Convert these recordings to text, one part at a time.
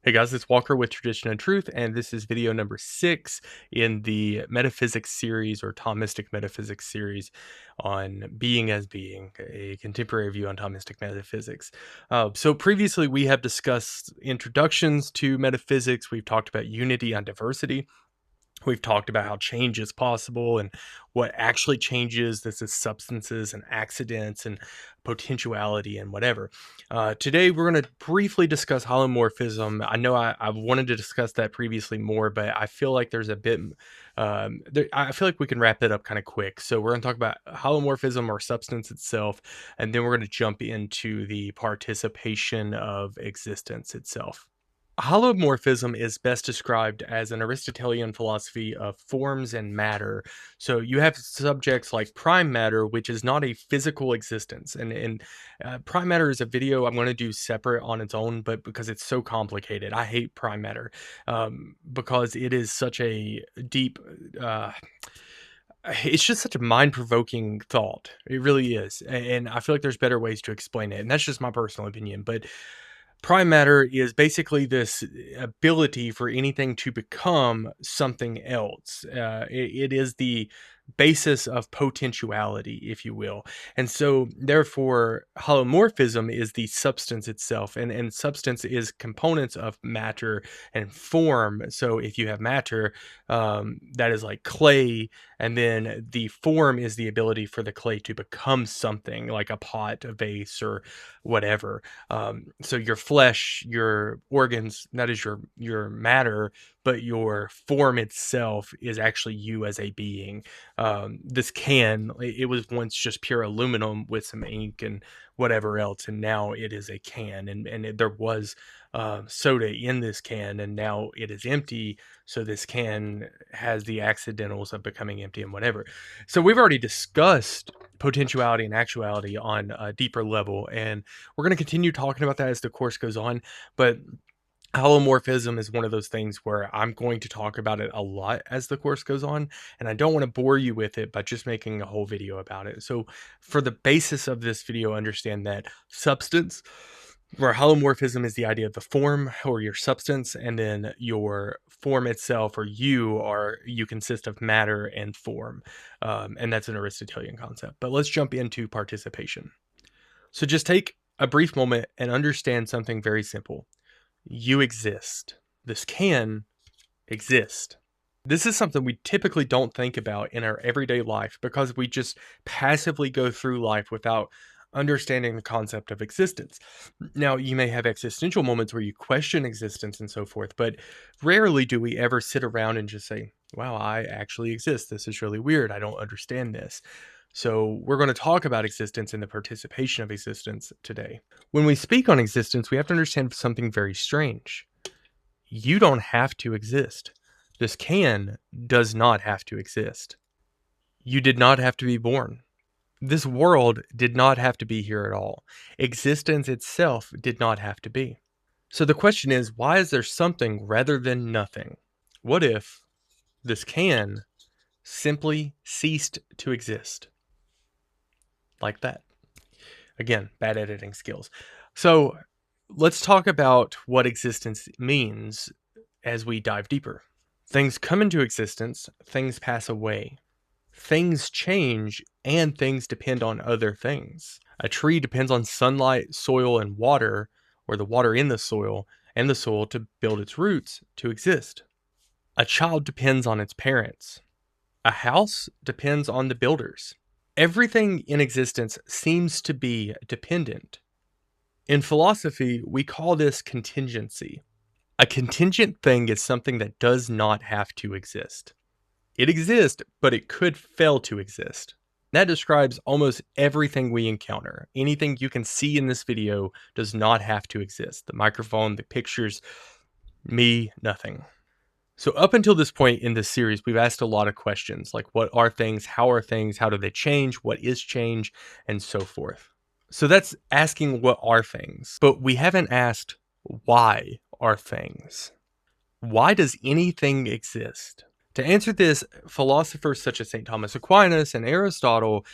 Hey guys, it's Walker with Tradition and Truth, and this is video number 6 in the Metaphysics series or Thomistic Metaphysics series on Being as Being, a contemporary view on Thomistic Metaphysics. So previously we have discussed introductions to metaphysics. We've talked about unity and diversity. We've talked about how change is possible and what actually changes. This is substances and accidents and potentiality and whatever. Today, we're going to briefly discuss holomorphism. I know I've wanted to discuss that previously more, but I feel like there's a bit, I feel like we can wrap it up kind of quick. So we're going to talk about holomorphism or substance itself, and then we're going to jump into the participation of existence itself. Holomorphism is best described as an Aristotelian philosophy of forms and matter. So you have subjects like prime matter, which is not a physical existence. And prime matter is a video I'm going to do separate on its own, but because it's so complicated, I hate prime matter because it is such a deep. It's just such a mind-provoking thought. It really is. And I feel like there's better ways to explain it. And that's just my personal opinion. But prime matter is basically this ability for anything to become something else. It is the basis of potentiality, if you will. And so, therefore, holomorphism is the substance itself, and substance is components of matter and form. So, if you have matter, that is like clay, and then the form is the ability for the clay to become something like a pot, a vase, or whatever. So your flesh, your organs, that is your matter, but your form itself is actually you as a being. This can, it was once just pure aluminum with some ink and whatever else, and now it is a can, and there was soda in this can, and now it is empty, so this can has the accidentals of becoming empty and whatever. So we've already discussed potentiality and actuality on a deeper level, and we're going to continue talking about that as the course goes on, but holomorphism is one of those things where I'm going to talk about it a lot as the course goes on, and I don't want to bore you with it by just making a whole video about it. So for the basis of this video, understand that substance, where holomorphism is the idea of the form or your substance, and then your form itself or you consist of matter and form, and that's an Aristotelian concept. But let's jump into participation. So just take a brief moment and understand something very simple. You exist. This can exist. This is something we typically don't think about in our everyday life because we just passively go through life without understanding the concept of existence. Now, you may have existential moments where you question existence and so forth, but rarely do we ever sit around and just say, wow, I actually exist. This is really weird. I don't understand this. So we're going to talk about existence and the participation of existence today. When we speak on existence, we have to understand something very strange. You don't have to exist. This can does not have to exist. You did not have to be born. This world did not have to be here at all. Existence itself did not have to be. So the question is, why is there something rather than nothing? What if this can simply ceased to exist? Like that. Again, bad editing skills. So let's talk about what existence means as we dive deeper. Things come into existence, things pass away. Things change, and things depend on other things. A tree depends on sunlight, soil, and water, or the water in the soil, and the soil to build its roots to exist. A child depends on its parents. A house depends on the builders. Everything in existence seems to be dependent. In philosophy, we call this contingency. A contingent thing is something that does not have to exist. It exists, but it could fail to exist. That describes almost everything we encounter. Anything you can see in this video does not have to exist. The microphone, the pictures, me, nothing. So up until this point in this series, we've asked a lot of questions like what are things, how do they change, what is change, and so forth. So that's asking what are things, but we haven't asked why are things. Why does anything exist? To answer this, philosophers such as St. Thomas Aquinas and Aristotle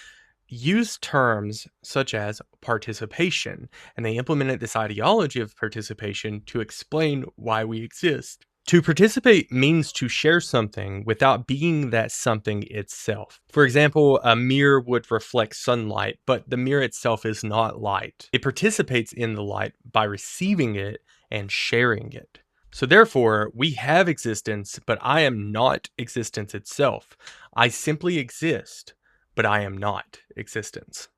use terms such as participation, and they implemented this ideology of participation to explain why we exist. To participate means to share something without being that something itself. For example, a mirror would reflect sunlight, but the mirror itself is not light. It participates in the light by receiving it and sharing it. So therefore, we have existence, but I am not existence itself. I simply exist, but I am not existence.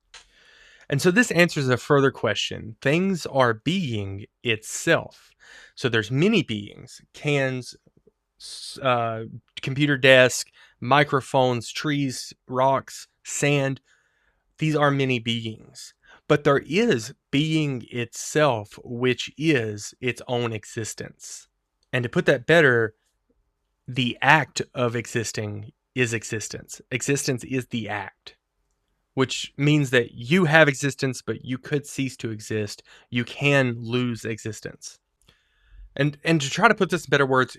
And so this answers a further question. Things are being itself. So there's many beings, cans, computer desk, microphones, trees, rocks, sand. These are many beings. But there is being itself, which is its own existence. And to put that better, the act of existing is existence. Existence is the act, which means that you have existence, but you could cease to exist. You can lose existence. And to try to put this in better words,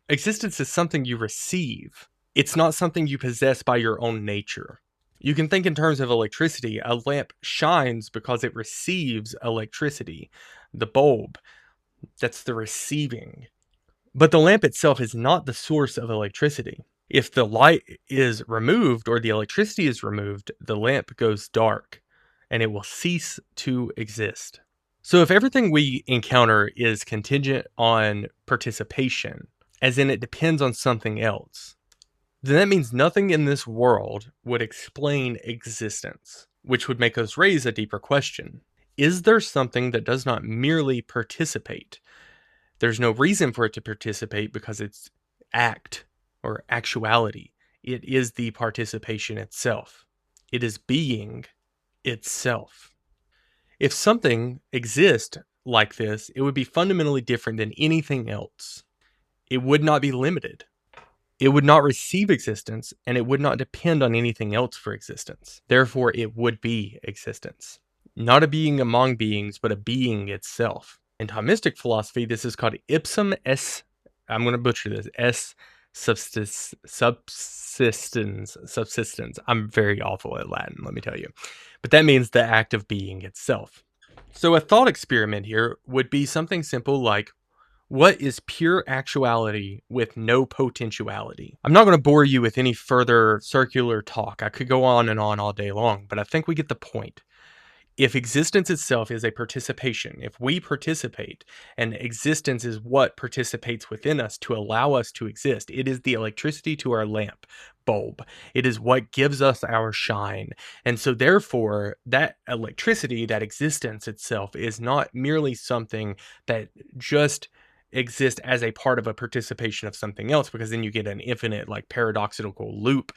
existence is something you receive. It's not something you possess by your own nature. You can think in terms of electricity. A lamp shines because it receives electricity. The bulb, that's the receiving. But the lamp itself is not the source of electricity. If the light is removed or the electricity is removed, the lamp goes dark and it will cease to exist. So if everything we encounter is contingent on participation, as in it depends on something else, then that means nothing in this world would explain existence, which would make us raise a deeper question. Is there something that does not merely participate? There's no reason for it to participate because it's act or actuality. It is the participation itself. It is being itself. If something exists like this, it would be fundamentally different than anything else. It would not be limited. It would not receive existence, and it would not depend on anything else for existence. Therefore, it would be existence. Not a being among beings, but a being itself. In Thomistic philosophy, this is called ipsum es, I'm going to butcher this, es subsistens. I'm very awful at Latin, let me tell you. But that means the act of being itself. So a thought experiment here would be something simple like, what is pure actuality with no potentiality? I'm not going to bore you with any further circular talk. I could go on and on all day long, but I think we get the point. If existence itself is a participation, if we participate, and existence is what participates within us to allow us to exist, it is the electricity to our lamp bulb. It is what gives us our shine. And so therefore, that electricity, that existence itself, is not merely something that just exist as a part of a participation of something else, because then you get an infinite, like, paradoxical loop.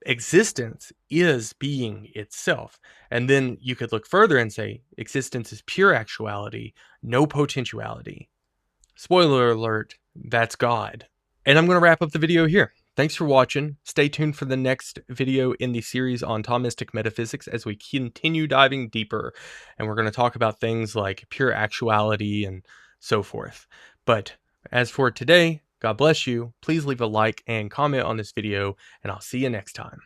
Existence is being itself. And then you could look further and say existence is pure actuality, no potentiality. Spoiler alert, that's God. And I'm going to wrap up the video here. Thanks for watching. Stay tuned for the next video in the series on Thomistic Metaphysics as we continue diving deeper. And we're going to talk about things like pure actuality and so forth. But as for today, God bless you. Please leave a like and comment on this video, and I'll see you next time.